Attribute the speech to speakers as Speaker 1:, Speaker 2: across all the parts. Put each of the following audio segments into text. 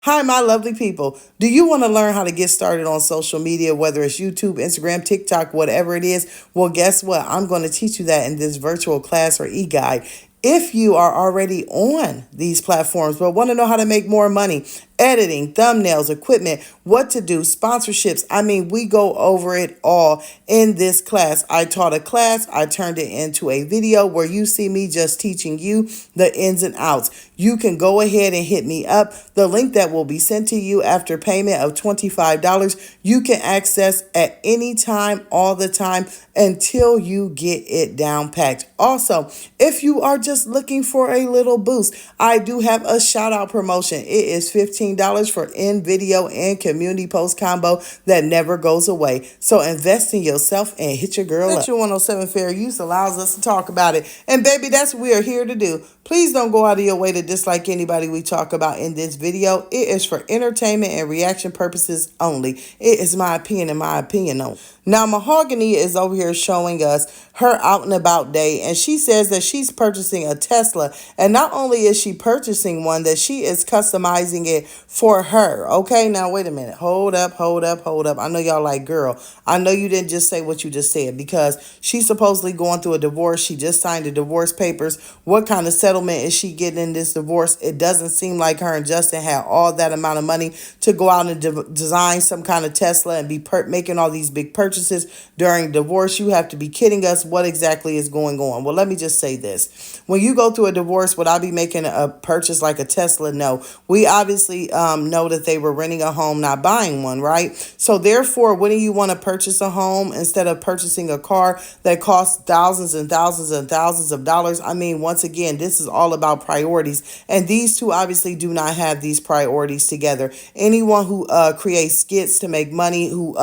Speaker 1: Hi, my lovely people. Do you want to learn how to get started on social media, whether it's YouTube, Instagram, TikTok, whatever it is? Well, guess what? I'm going to teach you that in this virtual class or e-guide. If you are already on these platforms but want to know how to make more money, editing, thumbnails, equipment, what to do, sponsorships. I mean, we go over it all in this class. I taught a class, I turned it into a video where you see me just teaching you the ins and outs. You can go ahead and hit me up. The link that will be sent to you after payment of $25, you can access at any time, all the time, until you get it down packed. Also, if you are just looking for a little boost, I do have a shout out promotion. It is $15 for in video and community post combo that never goes away. So invest in yourself and hit your girl up. Section 107 Fair Use allows us to talk about it. And baby, that's what we are here to do. Please don't go out of your way to dislike anybody we talk about in this video. It is for entertainment and reaction purposes only. It is my opinion and my opinion only. Now, Mahogany is over here showing us her out and about day, and she says that she's purchasing a Tesla. And not only is she purchasing one, that she is customizing it for her. Okay, now wait a minute. Hold up. I know y'all like, girl, I know you didn't just say what you just said, because she's supposedly going through a divorce. She just signed the divorce papers. What kind of settlement is she getting in this divorce? It doesn't seem like her and Justin had all that amount of money to go out and design some kind of Tesla and be making all these big purchases during divorce. You have to be kidding us. What exactly is going on? Well, let me just say this. When you go through a divorce, would I be making a purchase like a Tesla? No. We obviously know that they were renting a home, not buying one, right? So therefore, wouldn't you want to purchase a home instead of purchasing a car that costs thousands and thousands and thousands of dollars? I mean, once again, this is all about priorities. And these two obviously do not have these priorities together. Anyone who creates skits to make money, who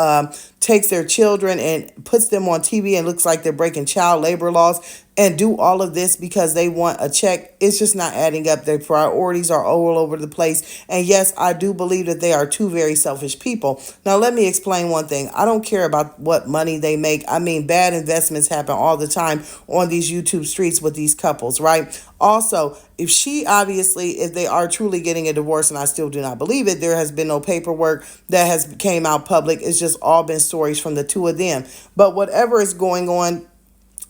Speaker 1: takes their children and puts them on TV and looks like they're breaking child labor laws and do all of this because they want a check, it's just not adding up. Their priorities are all over the place. And yes, I do believe that they are two very selfish people. Now, let me explain one thing. I don't care about what money they make. I mean, bad investments happen all the time on these YouTube streets with these couples, right? Also, if they are truly getting a divorce, and I still do not believe it, there has been no paperwork that has came out public. It's just all been stories from the two of them. But whatever is going on,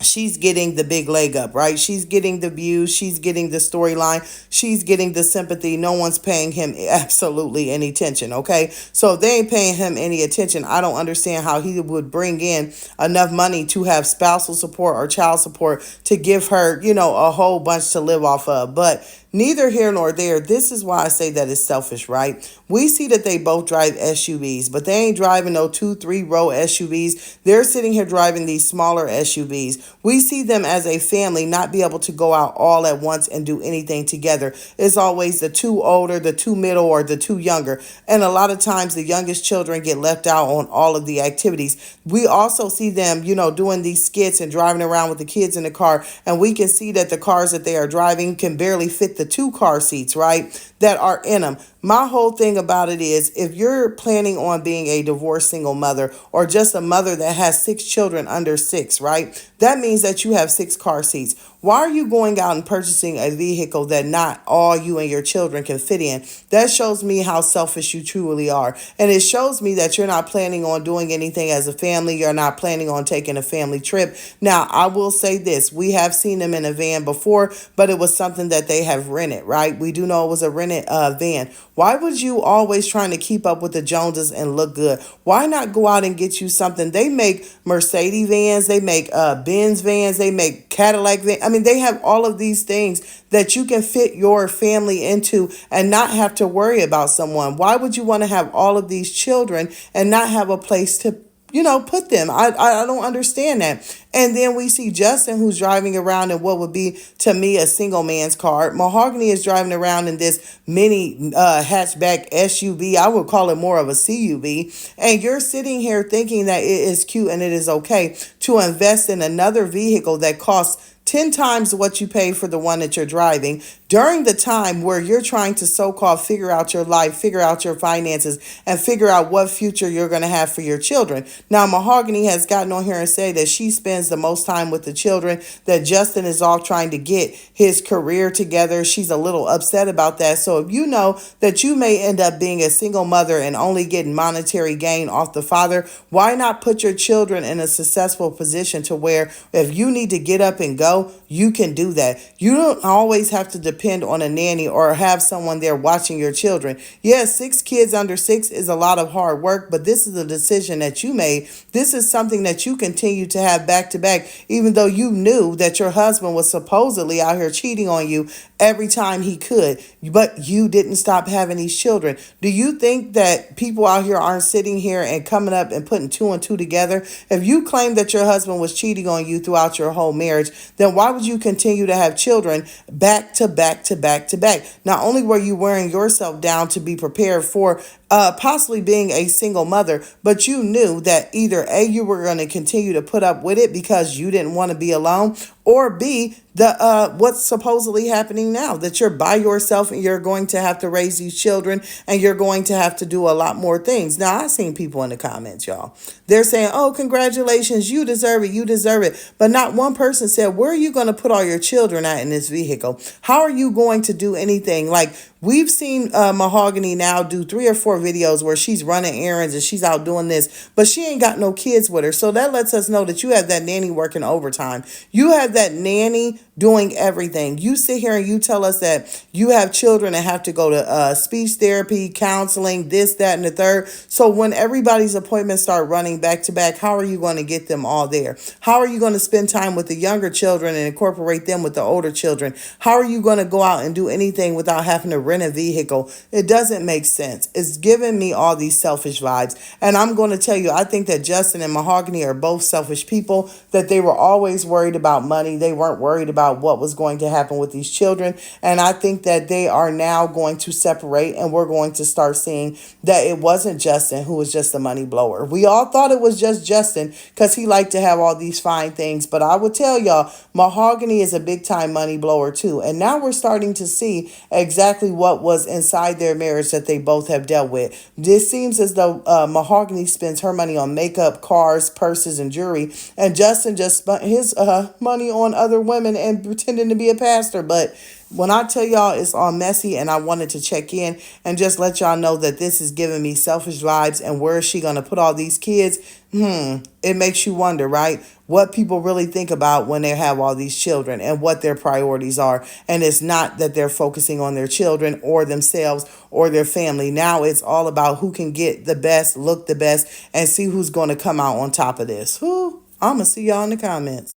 Speaker 1: she's getting the big leg up, right? She's getting the views. She's getting the storyline. She's getting the sympathy. No one's paying him absolutely any attention, okay? So if they ain't paying him any attention, I don't understand how he would bring in enough money to have spousal support or child support to give her, a whole bunch to live off of. But neither here nor there. This is why I say that it's selfish, right? We see that they both drive SUVs, but they ain't driving no 2-3 row SUVs. They're sitting here driving these smaller SUVs. We see them as a family not be able to go out all at once and do anything together. It's always the two older, the two middle, or the two younger. And a lot of times the youngest children get left out on all of the activities. We also see them, doing these skits and driving around with the kids in the car. And we can see that the cars that they are driving can barely fit the 2 car seats, right, that are in them. My whole thing about it is, if you're planning on being a divorced single mother or just a mother that has 6 children under 6, right, that means that you have 6 car seats. Why are you going out and purchasing a vehicle that not all you and your children can fit in? That shows me how selfish you truly are. And it shows me that you're not planning on doing anything as a family. You're not planning on taking a family trip. Now, I will say this. We have seen them in a van before, but it was something that they have rented, right? We do know it was a rented van. Why would you always trying to keep up with the Joneses and look good? Why not go out and get you something? They make Mercedes vans. They make Benz vans. They make Cadillac vans. I mean, they have all of these things that you can fit your family into and not have to worry about someone. Why would you want to have all of these children and not have a place to put them? I don't understand that. And then we see Justin, who's driving around in what would be, to me, a single man's car. Mahogany is driving around in this mini hatchback SUV. I would call it more of a CUV. And you're sitting here thinking that it is cute and it is okay to invest in another vehicle that costs 10 times what you pay for the one that you're driving, during the time where you're trying to so-called figure out your life, figure out your finances, and figure out what future you're going to have for your children. Now, Mahogany has gotten on here and said that she spends the most time with the children, that Justin is off trying to get his career together. She's a little upset about that. So if you know that you may end up being a single mother and only getting monetary gain off the father, why not put your children in a successful position to where if you need to get up and go, you can do that. You don't always have to depend on a nanny or have someone there watching your children. Yes, 6 kids under 6 is a lot of hard work, but this is a decision that you made. This is something that you continue to have back to back, even though you knew that your husband was supposedly out here cheating on you every time he could, but you didn't stop having these children. Do you think that people out here aren't sitting here and coming up and putting 2 and 2 together? If you claim that your husband was cheating on you throughout your whole marriage, then why would you continue to have children back to back to back to back? Not only were you wearing yourself down to be prepared for possibly being a single mother, but you knew that either A, you were going to continue to put up with it because you didn't want to be alone, or B, the what's supposedly happening now, that you're by yourself and you're going to have to raise these children and you're going to have to do a lot more things. Now, I've seen people in the comments, y'all. They're saying, oh, congratulations, you deserve it, you deserve it. But not one person said, where are you going to put all your children at in this vehicle? How are you going to do anything? Like, we've seen Mahogany now do 3 or 4 videos where she's running errands and she's out doing this, but she ain't got no kids with her. So that lets us know that you have that nanny working overtime. You have that nanny doing everything. You sit here and you tell us that you have children and have to go to speech therapy, counseling, this, that, and the third. So when everybody's appointments start running back to back, how are you going to get them all there? How are you going to spend time with the younger children and incorporate them with the older children? How are you going to go out and do anything without having to rent a vehicle? It doesn't make sense. It's giving me all these selfish vibes. And I'm going to tell you, I think that Justin and Mahogany are both selfish people, that they were always worried about money. They weren't worried about what was going to happen with these children. And I think that they are now going to separate, and we're going to start seeing that it wasn't Justin who was just a money blower. We all thought it was just Justin because he liked to have all these fine things. But I would tell y'all, Mahogany is a big time money blower too. And now we're starting to see exactly what was inside their marriage that they both have dealt with. This seems as though Mahogany spends her money on makeup, cars, purses, and jewelry, and Justin just spent his money on other women and pretending to be a pastor. But when I tell y'all it's all messy, and I wanted to check in and just let y'all know that this is giving me selfish vibes, and where is she going to put all these kids? It makes you wonder, right? What people really think about when they have all these children and what their priorities are. And it's not that they're focusing on their children or themselves or their family. Now it's all about who can get the best, look the best, and see who's going to come out on top of this. I'm going to see y'all in the comments.